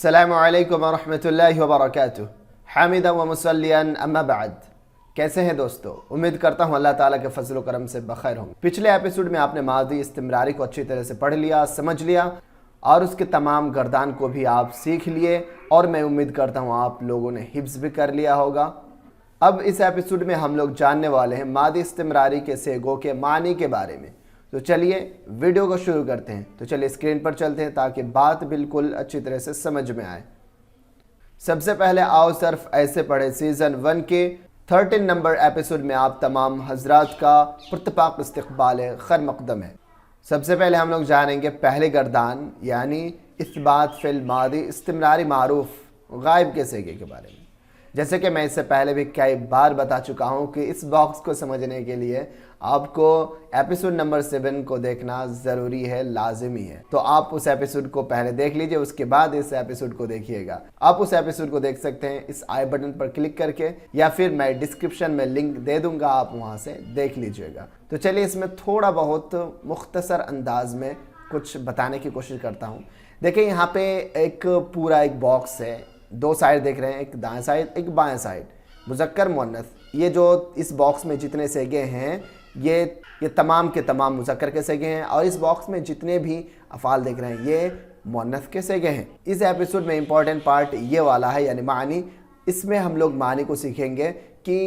अस्सलामु अलैकुम वरहमतुल्लाहि वबरकातुह। हामिदा व मुसल्लियन अम्मा बाद। कैसे हैं दोस्तों? उम्मीद करता हूँ अल्लाह ताला के फजल व करम से बखैर होंगे। पिछले एपिसोड में आपने मादी इस्तिमरारी को अच्छी तरह से पढ़ लिया, समझ लिया और उसके तमाम गर्दान को भी आप सीख लिए और मैं उम्मीद करता हूँ आप लोगों ने हिफ्ज़ भी कर लिया होगा। अब इस एपिसोड में हम लोग जानने वाले हैं मादी इस्तिमरारी के सेगों के मानी के बारे में। तो चलिए वीडियो को शुरू करते हैं। तो चलिए स्क्रीन पर चलते हैं ताकि बात बिल्कुल अच्छी तरह से समझ में आए। सबसे पहले आओ सिर्फ ऐसे पढ़े सीज़न 1 के 13 नंबर एपिसोड में आप तमाम हजरात का पुरतपाक इस्तकबाल खैर मकदम है। सबसे पहले हम लोग जानेंगे पहले गर्दान यानी इस्बात फिल मादी इस्तिमरारी मारूफ गायब के सेगे के बारे में। जैसे कि मैं इससे पहले भी कई बार बता चुका हूँ कि इस बॉक्स को समझने के लिए आपको एपिसोड नंबर 7 को देखना ज़रूरी है, लाजिमी है। तो आप उस एपिसोड को पहले देख लीजिए, उसके बाद इस एपिसोड को देखिएगा। आप उस एपिसोड को देख सकते हैं इस आई बटन पर क्लिक करके, या फिर मैं डिस्क्रिप्शन में लिंक दे दूंगा, आप वहाँ से देख लीजिएगा। तो चलिए इसमें थोड़ा बहुत मुख्तसर अंदाज में कुछ बताने की कोशिश करता हूँ। देखिए यहाँ पे एक पूरा एक बॉक्स है, दो साइड देख रहे हैं, एक दाएं साइड एक बाएं साइड, मुज़क्कर मुअन्नस। ये जो इस बॉक्स में जितने सेगे हैं ये तमाम के तमाम मुज़क्कर के सेगे हैं और इस बॉक्स में जितने भी अफ़ाल देख रहे हैं ये मुअन्नस के सेगे हैं। इस एपिसोड में इम्पॉर्टेंट पार्ट ये वाला है यानी मानी। इसमें हम लोग मानी को सीखेंगे कि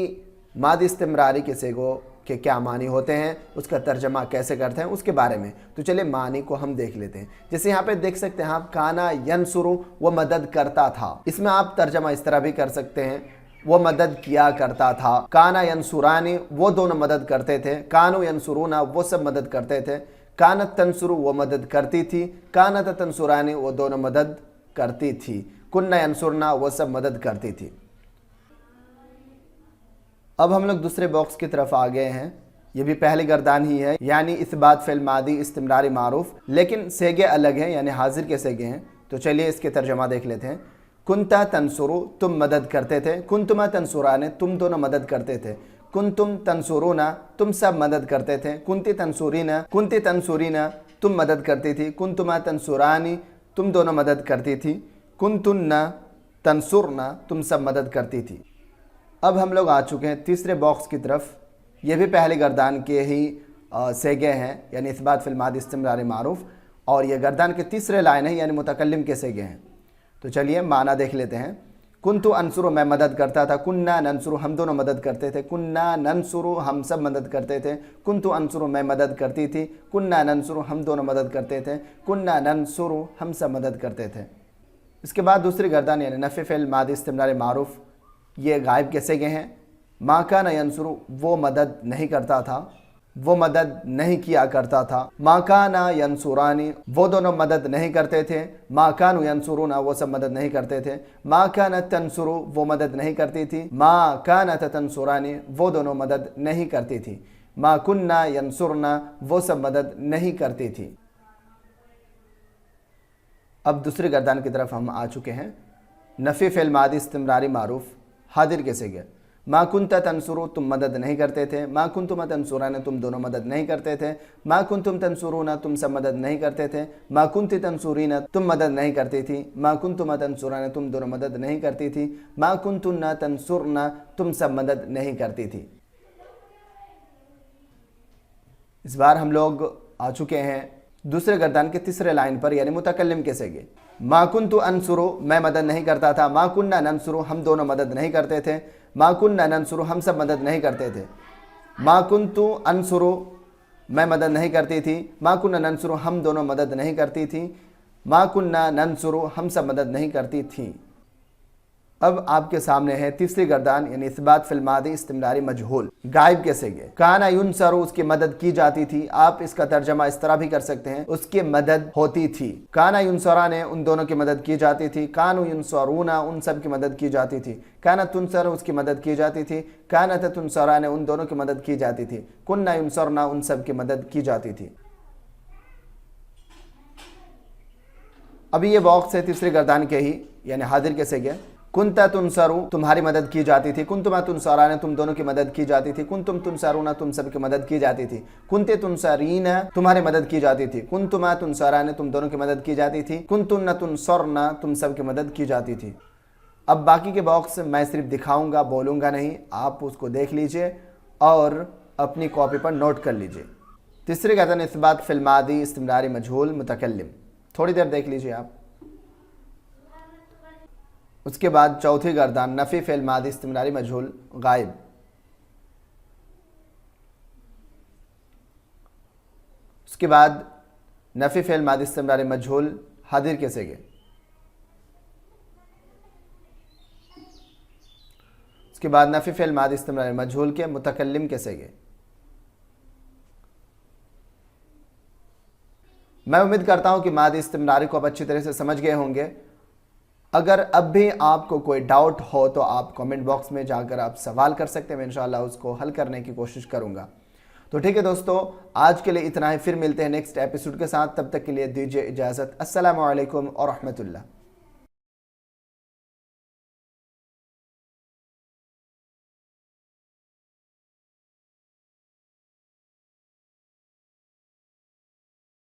मादी इस्तिमरारी के सेगों के क्या मानी होते हैं, उसका तर्जमा कैसे करते हैं, उसके बारे में। तो चलिए मानी को हम देख लेते हैं। जैसे यहाँ पे देख सकते हैं आप, काना यंसुरु वो मदद करता था। इसमें आप तर्जमा इस तरह भी कर सकते हैं, वो मदद किया करता था। काना यंसुरानी वो दोनों मदद करते थे। कानु यंसुरूना वो सब मदद करते थे। कानत तंसुरु वो मदद करती थी। कानत तंसुरानी वो दोनों मदद करती थी। कुन्ना यंसुरना वो सब मदद करती थी। अब हम लोग दूसरे बॉक्स की तरफ आ गए हैं। ये भी पहली गर्दान ही है यानी इस्बात फिल मादी इस्तिमरारी मारूफ, लेकिन सेगे अलग हैं यानी हाजिर के सेगे हैं। तो चलिए इसके तर्जमा देख लेते हैं। कुंता तंसुरु तुम मदद करते थे। कुंतुमा तंसुराने तुम दोनों मदद करते थे। कुंतुम तंसुरूना तुम सब मदद करते थे। कुंती तंसुरीना तुम मदद करती थी। कुंतुमा तंसुरानी तुम दोनों मदद करती थी। कुंतुन्ना तंसुरना तुम सब मदद करती थी। अब हम लोग आ चुके हैं तीसरे बॉक्स की तरफ। ये भी पहले गर्दान के ही सेगे हैं यानी इस्बात फिल मादी इस्तिमरारी मारूफ, और ये गर्दान के तीसरे लाइन है यानी मुतकल्लिम के सेगे हैं। तो चलिए माना देख लेते हैं। कुंतु अंसुरु मैं मदद करता था। कुन्ना नंसुरु हम दोनों मदद करते थे। कुन्ना नंसुरु हम सब मदद करते थे। कुंतु अंसुरु मैं मदद करती थी। कुन्ना नंसुरु हम दोनों मदद करते थे। कुन्ना नंसुरु हम सब मदद करते थे। इसके बाद दूसरी गर्दान यानी नफ़ी फिल मादी इस्तिमरारी मारूफ, ये गायब के सेगे हैं। मा काना यंसुरु वो मदद नहीं करता था, वो मदद नहीं किया करता था। मा काना यंसुरानी वो दोनों मदद नहीं करते थे। मा कानु यंसुरूना वो सब मदद नहीं करते थे। मा कानत तंसुरु वो मदद नहीं करती थी। मा कानत तंसुरानी वो दोनों मदद नहीं करती थी। मा कुन्ना यंसुरना वो सब मदद नहीं करती थी। अब दूसरी गर्दान की तरफ हम आ चुके हैं। नफ़ी फिल मादी इस्तिमरारी मारूफ हादिर के सेगे। मा कुंता तंसुरु तुम मदद नहीं करते थे। मा कुंतुमा तंसुराना तुम दोनों मदद नहीं करते थे। मा कुंतुम तंसुरूना तुम सब मदद नहीं करते थे। मा कुंती तंसुरीना तुम मदद नहीं करती थी। मा कुंतुमा तंसुराना तुम दोनों मदद नहीं करती थी। मा कुंतुन्ना तंसुरना तुम सब मदद नहीं करती थी। इस बार हम लोग आ चुके हैं दूसरे गर्दान के तीसरे लाइन पर यानी मुतकल्लिम के सेगे। मा कुंतु अंसुरु मैं मदद नहीं करता था। मा कुन्ना नंसुरु हम दोनों मदद नहीं करते थे। मा कुन्ना नंसुरु हम सब मदद नहीं करते थे। मा कुंतु अंसुरु मैं मदद नहीं करती थी। मा कुन्ना नंसुरु हम दोनों मदद नहीं करती थी। मा कुन्ना नंसुरु हम सब मदद नहीं करती थी। अब आपके सामने है तीसरी गर्दान यानी इस्बात फिल मादी इस्तिमरारी मजहूल गायब के सेगे। काना युनसरु उसकी मदद की जाती थी। आप इसका तर्जमा इस तरह भी कर सकते हैं, उसकी मदद होती थी। काना युनसरा ने उन दोनों की मदद की जाती थी। कानु युनसरूना उन सब की मदद की जाती थी। काना तुनसर उसकी मदद की जाती थी। कानत तुनसरा ने उन दोनों की मदद की जाती थी। कुन्ना युनसरना उन सब की मदद की जाती थी। अभी ये बॉक्स है तीसरी गर्दान के ही यानी हादिर के सेगे। कुंता तुनसरू तुम्हारी मदद की जाती थी, कुंतुमा तुनसरान तुम दोनों की मदद की जाती थी, कुंतुम तुनसरूना तुम सबकी मदद की जाती थी, कुंते तुनसरीन तुम्हारी मदद की जाती थी, कुंतुमा तुनसरान तुम दोनों की मदद की जाती थी, कुंतुन्ना तुनसरना तुम सबकी मदद की जाती थी। अब बाकी के बॉक्स मैं सिर्फ दिखाऊंगा, बोलूंगा नहीं, आप उसको देख लीजिए और अपनी कॉपी पर नोट कर लीजिए। तीसरे कहते हैं इस्बात फिल मादी इस्तिमरारी मजहूल मुतकल्लिम, थोड़ी देर देख लीजिए आप। उसके बाद चौथी गर्दान नफ़ी फ़िल मादी इस्तिमरारी मजहूल गायब। उसके बाद नफ़ी फ़िल मादी इस्तिमरारी मजहूल हादिर के सिगे। उसके बाद नफ़ी फ़िल मादी इस्तिमरारी मजहूल के मुतकल्लिम के सिगे। मैं उम्मीद करता हूं कि मादी इस्तिमरारी को आप अच्छी तरह से समझ गए होंगे। अगर अब भी आपको कोई डाउट हो तो आप कमेंट बॉक्स में जाकर आप सवाल कर सकते हैं, मैं इंशाल्लाह उसको हल करने की कोशिश करूंगा। तो ठीक है दोस्तों, आज के लिए इतना ही, फिर मिलते हैं नेक्स्ट एपिसोड के साथ। तब तक के लिए दीजिए इजाज़त। अस्सलामु अलैकुम और रहमतुल्लाह।